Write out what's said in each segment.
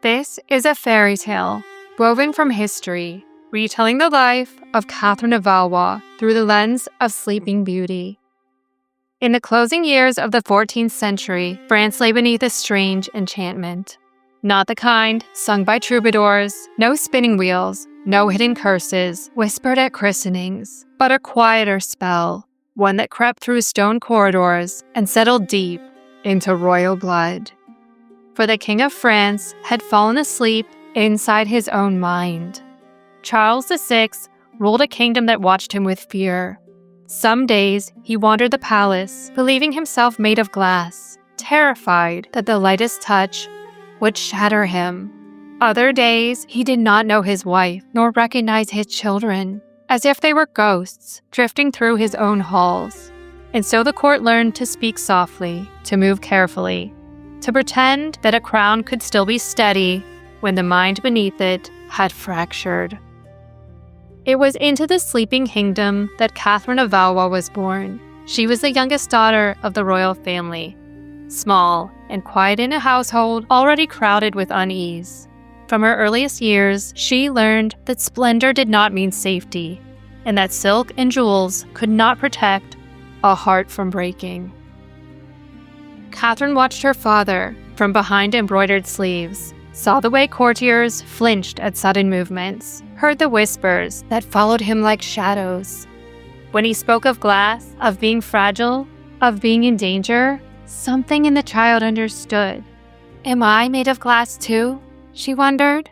This is a fairy tale woven from history, retelling the life of Catherine of Valois through the lens of Sleeping Beauty. In the closing years of the 14th century, France lay beneath a strange enchantment. Not the kind sung by troubadours, no spinning wheels, no hidden curses whispered at christenings, but a quieter spell, one that crept through stone corridors and settled deep into royal blood. For the King of France had fallen asleep inside his own mind. Charles VI ruled a kingdom that watched him with fear. Some days he wandered the palace, believing himself made of glass, terrified that the lightest touch would shatter him. Other days he did not know his wife nor recognize his children, as if they were ghosts drifting through his own halls. And so the court learned to speak softly, to move carefully, to pretend that a crown could still be steady when the mind beneath it had fractured. It was into the sleeping kingdom that Catherine of Valois was born. She was the youngest daughter of the royal family, small and quiet in a household already crowded with unease. From her earliest years, she learned that splendor did not mean safety, and that silk and jewels could not protect a heart from breaking. Catherine watched her father from behind embroidered sleeves, saw the way courtiers flinched at sudden movements, heard the whispers that followed him like shadows. When he spoke of glass, of being fragile, of being in danger, something in the child understood. Am I made of glass too? She wondered.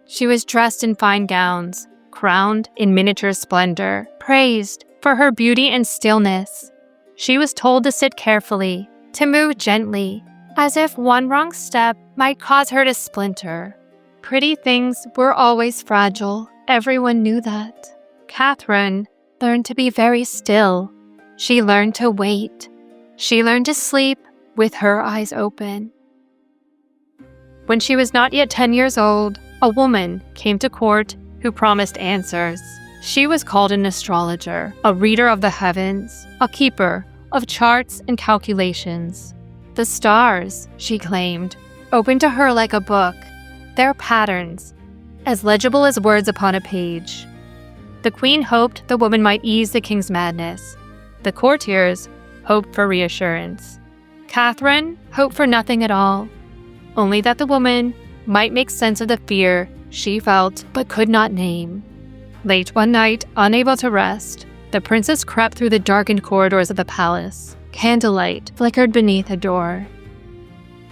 She was dressed in fine gowns, crowned in miniature splendor, praised for her beauty and stillness. She was told to sit carefully, to move gently, as if one wrong step might cause her to splinter. Pretty things were always fragile. Everyone knew that. Catherine learned to be very still. She learned to wait. She learned to sleep with her eyes open. When she was not yet 10 years old, a woman came to court who promised answers. She was called an astrologer, a reader of the heavens, a keeper of charts and calculations. The stars, she claimed, opened to her like a book, their patterns, as legible as words upon a page. The queen hoped the woman might ease the king's madness. The courtiers hoped for reassurance. Catherine hoped for nothing at all, only that the woman might make sense of the fear she felt but could not name. Late one night, unable to rest, the princess crept through the darkened corridors of the palace. Candlelight flickered beneath a door.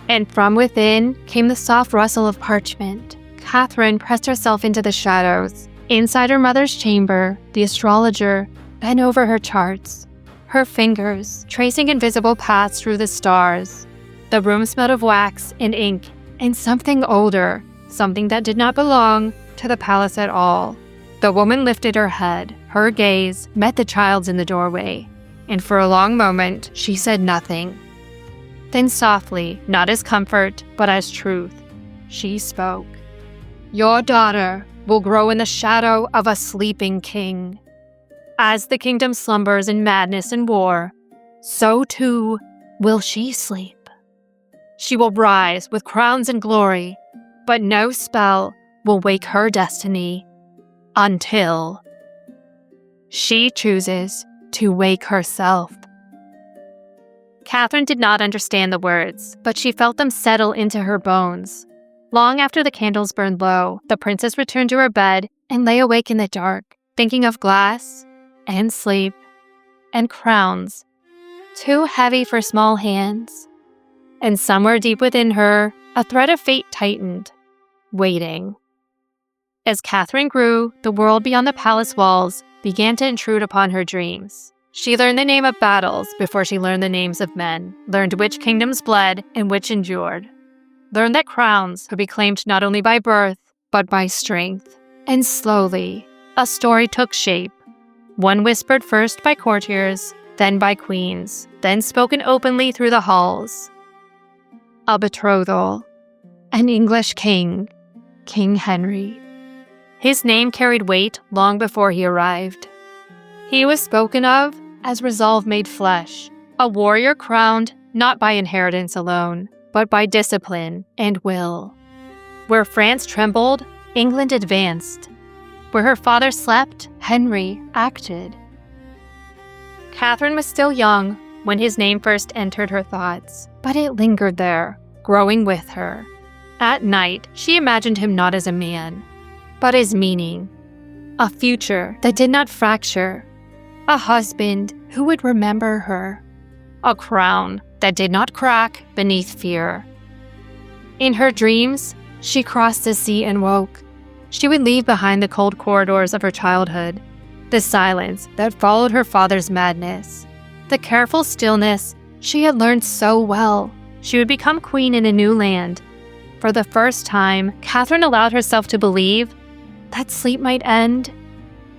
And from within came the soft rustle of parchment. Catherine pressed herself into the shadows. Inside her mother's chamber, the astrologer bent over her charts, her fingers tracing invisible paths through the stars. The room smelled of wax and ink and something older, something that did not belong to the palace at all. The woman lifted her head. Her gaze met the child's in the doorway, and for a long moment she said nothing. Then softly, not as comfort, but as truth, she spoke. Your daughter will grow in the shadow of a sleeping king. As the kingdom slumbers in madness and war, so too will she sleep. She will rise with crowns and glory, but no spell will wake her destiny until she chooses to wake herself. Catherine did not understand the words, but she felt them settle into her bones. Long after the candles burned low, the princess returned to her bed and lay awake in the dark, thinking of glass and sleep and crowns, too heavy for small hands. And somewhere deep within her, a thread of fate tightened, waiting. As Catherine grew, the world beyond the palace walls began to intrude upon her dreams. She learned the name of battles before she learned the names of men, learned which kingdoms bled and which endured, learned that crowns could be claimed not only by birth, but by strength. And slowly, a story took shape, one whispered first by courtiers, then by queens, then spoken openly through the halls. A betrothal, an English king, King Henry. His name carried weight long before he arrived. He was spoken of as resolve made flesh, a warrior crowned not by inheritance alone, but by discipline and will. Where France trembled, England advanced. Where her father slept, Henry acted. Catherine was still young when his name first entered her thoughts, but it lingered there, growing with her. At night, she imagined him not as a man, but as meaning. A future that did not fracture. A husband who would remember her. A crown that did not crack beneath fear. In her dreams, she crossed the sea and woke. She would leave behind the cold corridors of her childhood, the silence that followed her father's madness, the careful stillness she had learned so well. She would become queen in a new land. For the first time, Catherine allowed herself to believe that sleep might end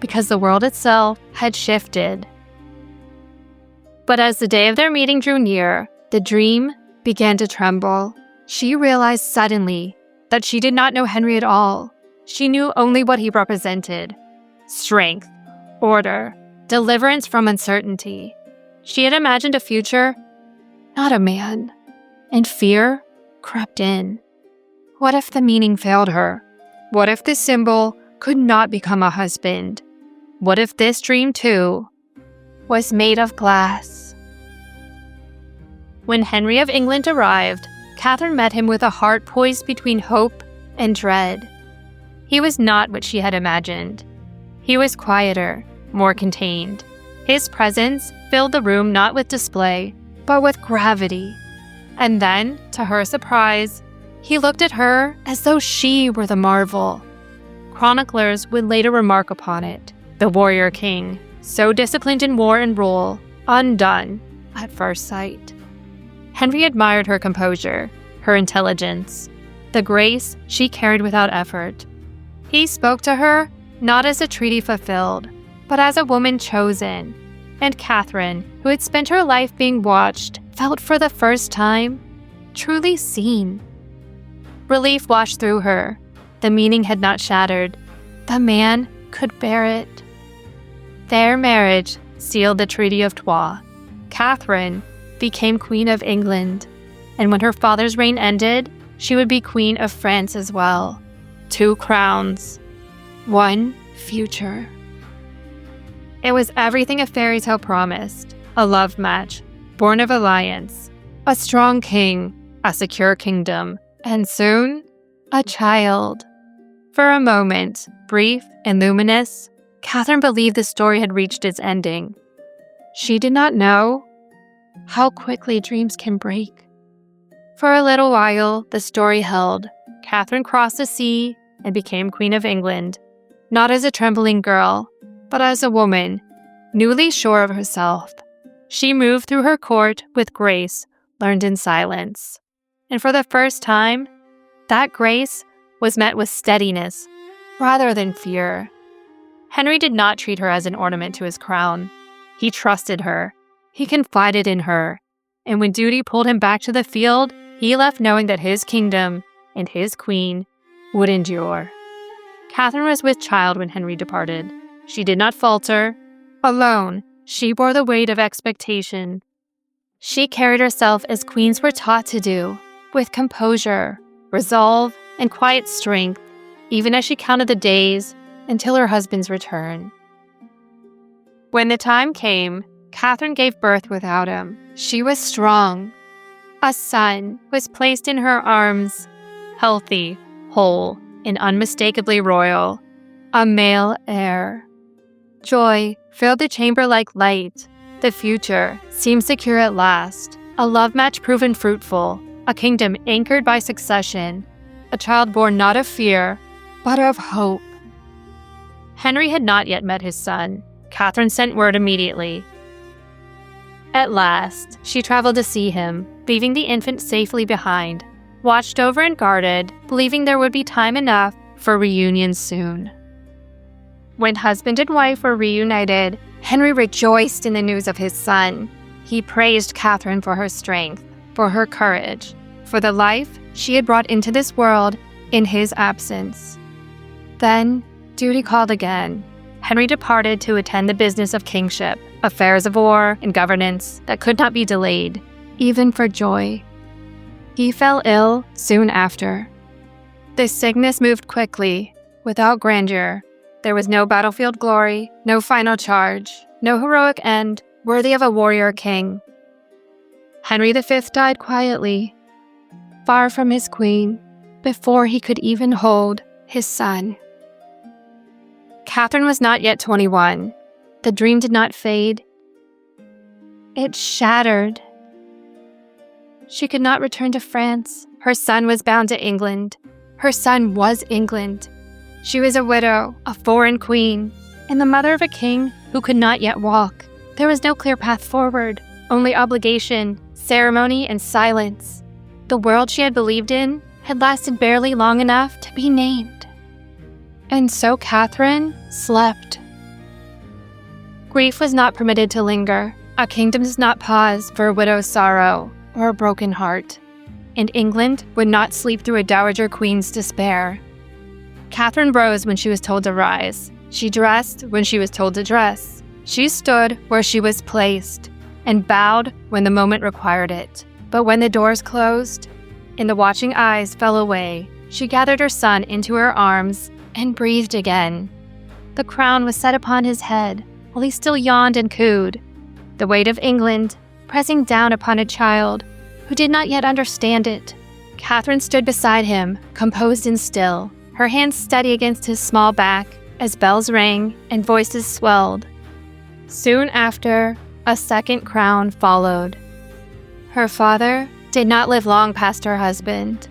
because the world itself had shifted. But as the day of their meeting drew near, the dream began to tremble. She realized suddenly that she did not know Henry at all. She knew only what he represented: strength, order, deliverance from uncertainty. She had imagined a future, not a man, and fear crept in. What if the meaning failed her? What if this symbol could not become a husband? What if this dream, too, was made of glass? When Henry of England arrived, Catherine met him with a heart poised between hope and dread. He was not what she had imagined. He was quieter, more contained. His presence filled the room not with display, but with gravity. And then, to her surprise, he looked at her as though she were the marvel. Chroniclers would later remark upon it: the warrior king, so disciplined in war and rule, undone at first sight. Henry admired her composure, her intelligence, the grace she carried without effort. He spoke to her not as a treaty fulfilled, but as a woman chosen. And Catherine, who had spent her life being watched, felt for the first time truly seen. Relief washed through her. The meaning had not shattered. The man could bear it. Their marriage sealed the Treaty of Troyes. Catherine became Queen of England, and when her father's reign ended, she would be Queen of France as well. 2 crowns, 1 future. It was everything a fairy tale promised: a love match, born of alliance, a strong king, a secure kingdom, and soon, a child. For a moment, brief and luminous, Catherine believed the story had reached its ending. She did not know how quickly dreams can break. For a little while, the story held. Catherine crossed the sea and became Queen of England, not as a trembling girl, but as a woman, newly sure of herself. She moved through her court with grace learned in silence. And for the first time, that grace was met with steadiness rather than fear. Henry did not treat her as an ornament to his crown. He trusted her. He confided in her. And when duty pulled him back to the field, he left knowing that his kingdom and his queen would endure. Catherine was with child when Henry departed. She did not falter. Alone, she bore the weight of expectation. She carried herself as queens were taught to do, with composure, resolve, and quiet strength, even as she counted the days until her husband's return. When the time came, Catherine gave birth without him. She was strong. A son was placed in her arms, healthy, whole, and unmistakably royal. A male heir. Joy filled the chamber like light. The future seemed secure at last. A love match proven fruitful. A kingdom anchored by succession. A child born not of fear, but of hope. Henry had not yet met his son. Catherine sent word immediately. At last, she traveled to see him, leaving the infant safely behind, watched over and guarded, believing there would be time enough for reunion soon. When husband and wife were reunited, Henry rejoiced in the news of his son. He praised Catherine for her strength, for her courage, for the life she had brought into this world in his absence. Then, duty called again. Henry departed to attend the business of kingship, affairs of war and governance that could not be delayed, even for joy. He fell ill soon after. The sickness moved quickly, without grandeur. There was no battlefield glory, no final charge, no heroic end worthy of a warrior king. Henry V died quietly, far from his queen, before he could even hold his son. Catherine was not yet 21. The dream did not fade. It shattered. She could not return to France. Her son was bound to England. Her son was England. She was a widow, a foreign queen, and the mother of a king who could not yet walk. There was no clear path forward, only obligation, ceremony, and silence. The world she had believed in had lasted barely long enough to be named. And so Catherine slept. Grief was not permitted to linger. A kingdom does not pause for a widow's sorrow or a broken heart. And England would not sleep through a dowager queen's despair. Catherine rose when she was told to rise. She dressed when she was told to dress. She stood where she was placed and bowed when the moment required it. But when the doors closed and the watching eyes fell away, she gathered her son into her arms and breathed again. The crown was set upon his head while he still yawned and cooed. The weight of England pressing down upon a child who did not yet understand it. Catherine stood beside him, composed and still, her hands steady against his small back as bells rang and voices swelled. Soon after, a second crown followed. Her father did not live long past her husband,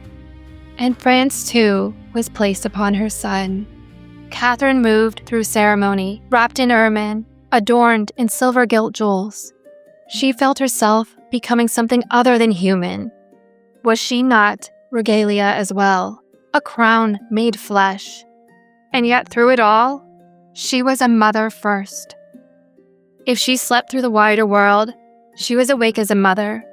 and France, too, was placed upon her son. Catherine moved through ceremony, wrapped in ermine, adorned in silver gilt jewels. She felt herself becoming something other than human. Was she not regalia as well, a crown made flesh? And yet through it all, she was a mother first. If she slept through the wider world, she was awake as a mother.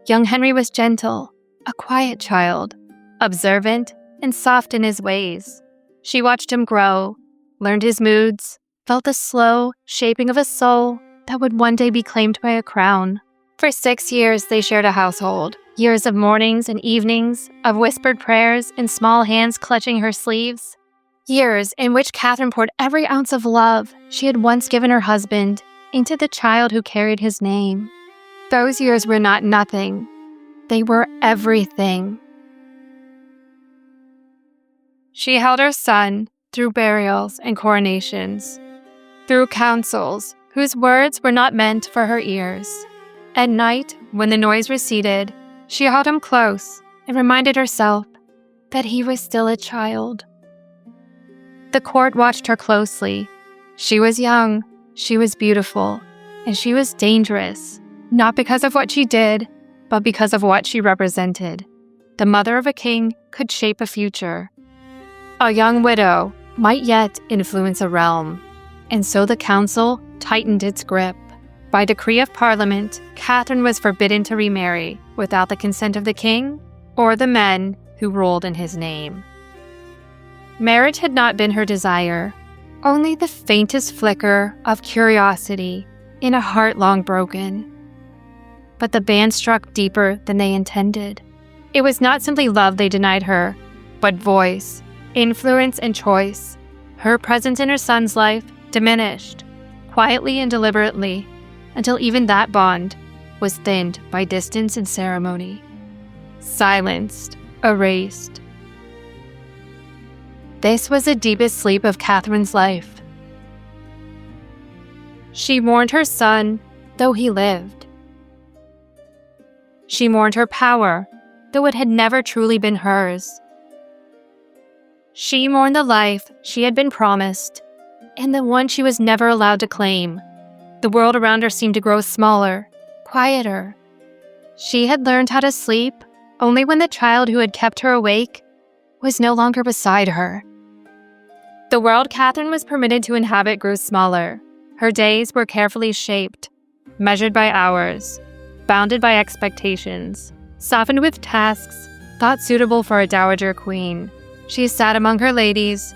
Young Henry was gentle, a quiet child, observant and soft in his ways. She watched him grow, learned his moods, felt the slow shaping of a soul that would one day be claimed by a crown. For 6 years, they shared a household. Years of mornings and evenings, of whispered prayers and small hands clutching her sleeves. Years in which Catherine poured every ounce of love she had once given her husband into the child who carried his name. Those years were not nothing. They were everything. She held her son through burials and coronations, through councils whose words were not meant for her ears. At night, when the noise receded, she held him close and reminded herself that he was still a child. The court watched her closely. She was young, she was beautiful, and she was dangerous, not because of what she did, but because of what she represented. The mother of a king could shape a future. A young widow might yet influence a realm, and so the council tightened its grip. By decree of Parliament, Catherine was forbidden to remarry without the consent of the king or the men who ruled in his name. Marriage had not been her desire, only the faintest flicker of curiosity in a heart long broken. But the band struck deeper than they intended. It was not simply love they denied her, but voice, influence, and choice. Her presence in her son's life diminished, quietly and deliberately, until even that bond was thinned by distance and ceremony, silenced, erased. This was the deepest sleep of Catherine's life. She mourned her son, though he lived. She mourned her power, though it had never truly been hers. She mourned the life she had been promised, and the one she was never allowed to claim. The world around her seemed to grow smaller, quieter. She had learned how to sleep only when the child who had kept her awake was no longer beside her. The world Catherine was permitted to inhabit grew smaller. Her days were carefully shaped, measured by hours, bounded by expectations, softened with tasks thought suitable for a dowager queen. She sat among her ladies,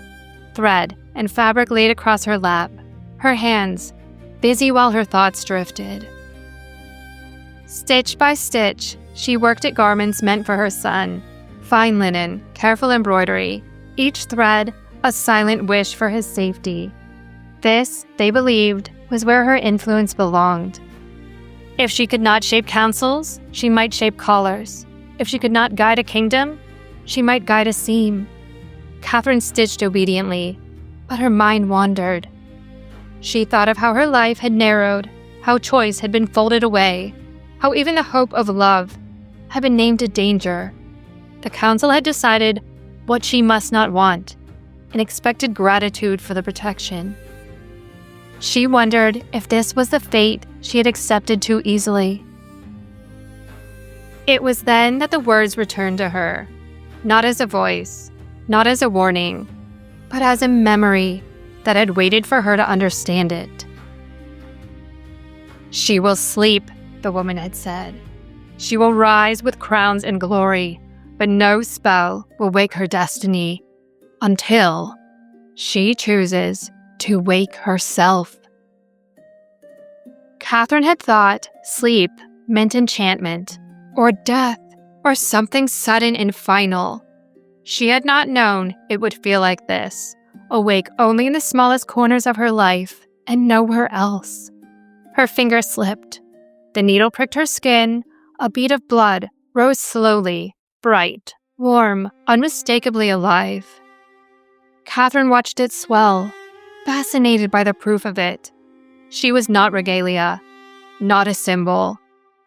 thread and fabric laid across her lap, her hands busy while her thoughts drifted. Stitch by stitch, she worked at garments meant for her son, fine linen, careful embroidery, each thread a silent wish for his safety. This, they believed, was where her influence belonged. If she could not shape councils, she might shape collars. If she could not guide a kingdom, she might guide a seam. Catherine stitched obediently, but her mind wandered. She thought of how her life had narrowed, how choice had been folded away, how even the hope of love had been named a danger. The council had decided what she must not want and expected gratitude for the protection. She wondered if this was the fate she had accepted too easily. It was then that the words returned to her, not as a voice, not as a warning, but as a memory that had waited for her to understand it. "She will sleep," the woman had said. "She will rise with crowns and glory, but no spell will wake her destiny until she chooses to wake herself." Catherine had thought sleep meant enchantment, or death, or something sudden and final. She had not known it would feel like this, awake only in the smallest corners of her life and nowhere else. Her finger slipped. The needle pricked her skin. A bead of blood rose slowly, bright, warm, unmistakably alive. Catherine watched it swell, fascinated by the proof of it. She was not regalia, not a symbol,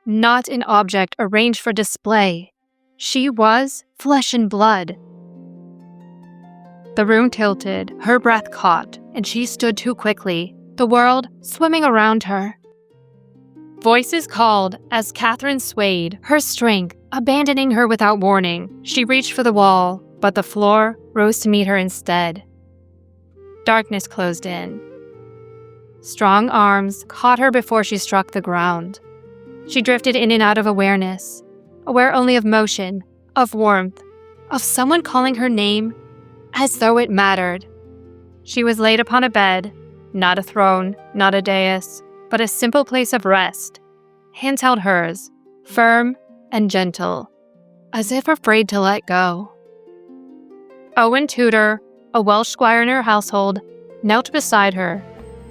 not an object arranged for display. She was flesh and blood. The room tilted, her breath caught, and she stood too quickly, the world swimming around her. Voices called as Catherine swayed, her strength abandoning her without warning. She reached for the wall, but the floor rose to meet her instead. Darkness closed in. Strong arms caught her before she struck the ground. She drifted in and out of awareness, aware only of motion, of warmth, of someone calling her name as though it mattered. She was laid upon a bed, not a throne, not a dais, but a simple place of rest. Hands held hers, firm and gentle, as if afraid to let go. Owen Tudor, a Welsh squire in her household, knelt beside her,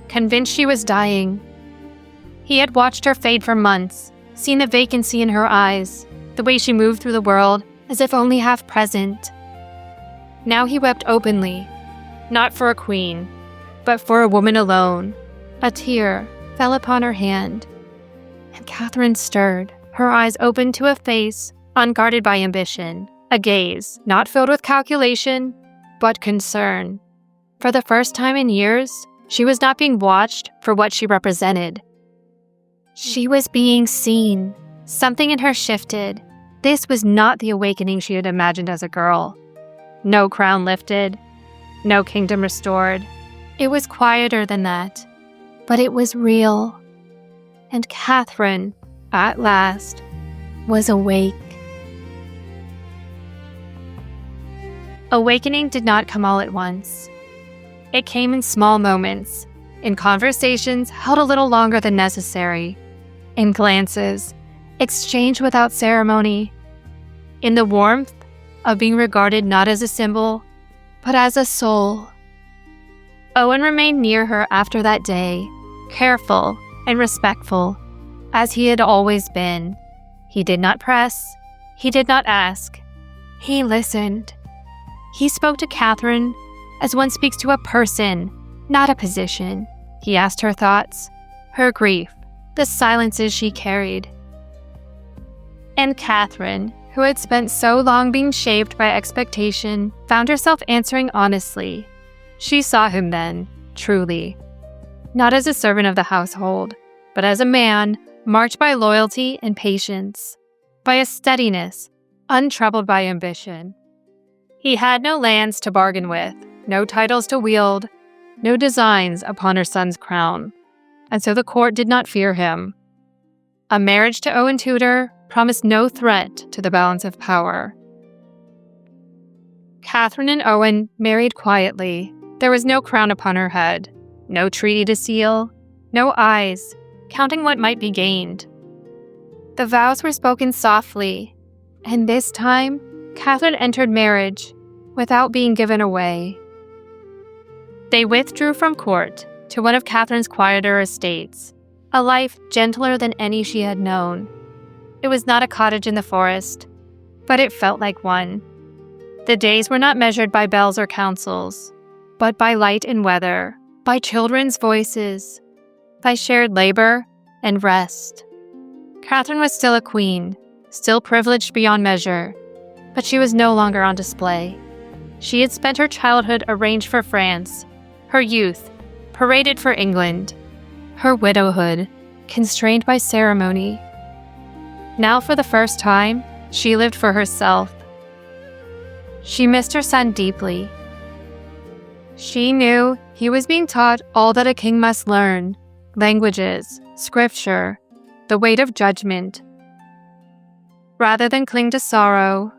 convinced she was dying. He had watched her fade for months, seen the vacancy in her eyes, the way she moved through the world as if only half present. Now he wept openly, not for a queen, but for a woman alone. A tear fell upon her hand, and Catherine stirred, her eyes opened to a face unguarded by ambition, a gaze not filled with calculation, but concern. For the first time in years, she was not being watched for what she represented. She was being seen. Something in her shifted. This was not the awakening she had imagined as a girl. No crown lifted, no kingdom restored. It was quieter than that, but it was real. And Catherine, at last, was awake. Awakening did not come all at once. It came in small moments, in conversations held a little longer than necessary, in glances exchanged without ceremony, in the warmth of being regarded not as a symbol, but as a soul. Owen remained near her after that day, careful and respectful, as he had always been. He did not press. He did not ask. He listened. He spoke to Catherine as one speaks to a person, not a position. He asked her thoughts, her grief, the silences she carried. And Catherine, who had spent so long being shaped by expectation, found herself answering honestly. She saw him then, truly, not as a servant of the household, but as a man marked by loyalty and patience, by a steadiness untroubled by ambition. He had no lands to bargain with, no titles to wield, no designs upon her son's crown, and so the court did not fear him. A marriage to Owen Tudor promised no threat to the balance of power. Catherine and Owen married quietly. There was no crown upon her head, no treaty to seal, no eyes counting what might be gained. The vows were spoken softly, and this time, Catherine entered marriage, without being given away. They withdrew from court to one of Catherine's quieter estates, a life gentler than any she had known. It was not a cottage in the forest, but it felt like one. The days were not measured by bells or councils, but by light and weather, by children's voices, by shared labor and rest. Catherine was still a queen, still privileged beyond measure, but she was no longer on display. She had spent her childhood arranged for France, her youth paraded for England, her widowhood constrained by ceremony. Now for the first time, she lived for herself. She missed her son deeply. She knew he was being taught all that a king must learn: languages, scripture, the weight of judgment. Rather than cling to sorrow,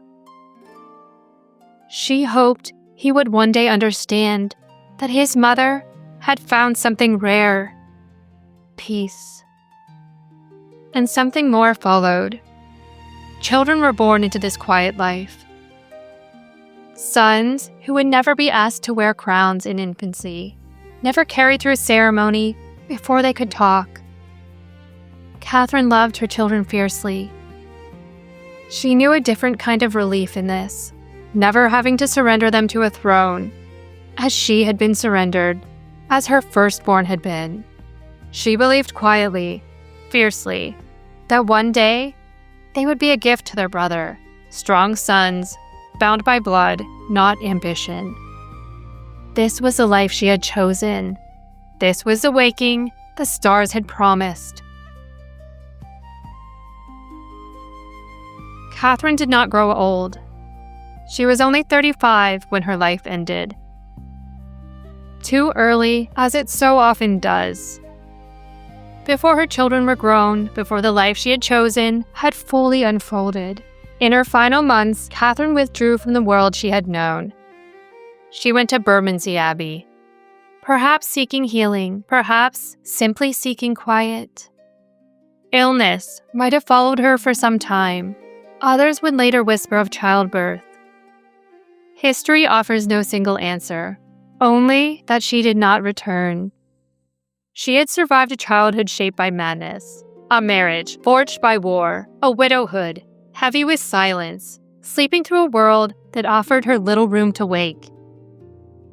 she hoped he would one day understand that his mother had found something rare: peace. And something more followed. Children were born into this quiet life. Sons who would never be asked to wear crowns in infancy, never carried through ceremony before they could talk. Catherine loved her children fiercely. She knew a different kind of relief in this, never having to surrender them to a throne, as she had been surrendered, as her firstborn had been. She believed quietly, fiercely, that one day they would be a gift to their brother, strong sons, bound by blood, not ambition. This was the life she had chosen. This was the waking the stars had promised. Catherine did not grow old. She was only 35 when her life ended. Too early, as it so often does. Before her children were grown, before the life she had chosen had fully unfolded. In her final months, Catherine withdrew from the world she had known. She went to Bermondsey Abbey, perhaps seeking healing, perhaps simply seeking quiet. Illness might have followed her for some time. Others would later whisper of childbirth. History offers no single answer, only that she did not return. She had survived a childhood shaped by madness, a marriage forged by war, a widowhood heavy with silence, sleeping through a world that offered her little room to wake.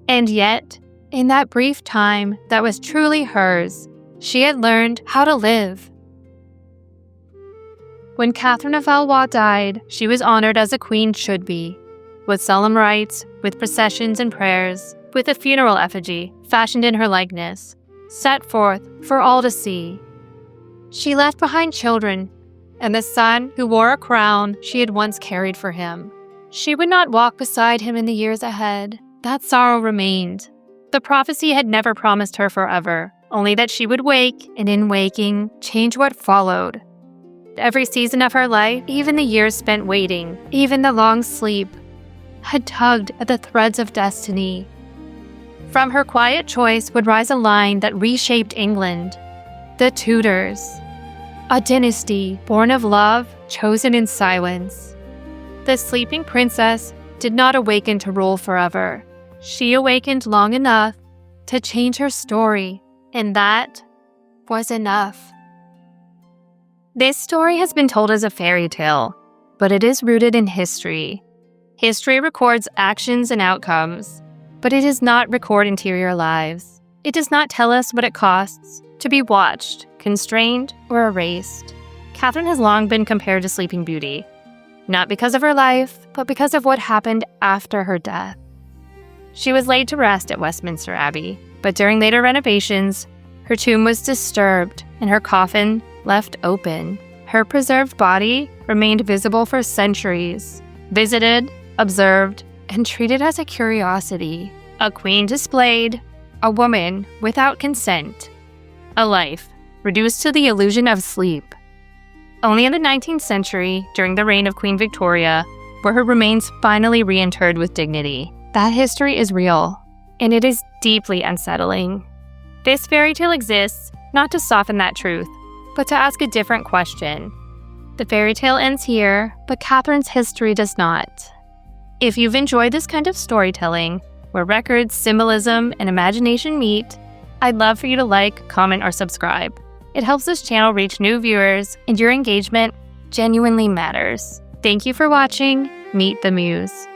And yet, in that brief time that was truly hers, she had learned how to live. When Catherine of Valois died, she was honored as a queen should be, with solemn rites, with processions and prayers, with a funeral effigy fashioned in her likeness, set forth for all to see. She left behind children, and the son who wore a crown she had once carried for him. She would not walk beside him in the years ahead. That sorrow remained. The prophecy had never promised her forever, only that she would wake, and in waking, change what followed. Every season of her life, even the years spent waiting, even the long sleep, had tugged at the threads of destiny. From her quiet choice would rise a line that reshaped England, the Tudors, a dynasty born of love, chosen in silence. The sleeping princess did not awaken to rule forever. She awakened long enough to change her story, and that was enough. This story has been told as a fairy tale, but it is rooted in history. History records actions and outcomes, but it does not record interior lives. It does not tell us what it costs to be watched, constrained, or erased. Catherine has long been compared to Sleeping Beauty, not because of her life, but because of what happened after her death. She was laid to rest at Westminster Abbey, but during later renovations, her tomb was disturbed and her coffin left open. Her preserved body remained visible for centuries, visited, observed, and treated as a curiosity. A queen displayed, a woman without consent, a life reduced to the illusion of sleep. Only in the 19th century, during the reign of Queen Victoria, were her remains finally reinterred with dignity. That history is real, and it is deeply unsettling. This fairy tale exists not to soften that truth, but to ask a different question. The fairy tale ends here, but Catherine's history does not. If you've enjoyed this kind of storytelling, where records, symbolism, and imagination meet, I'd love for you to like, comment, or subscribe. It helps this channel reach new viewers, and your engagement genuinely matters. Thank you for watching Meet the Muse.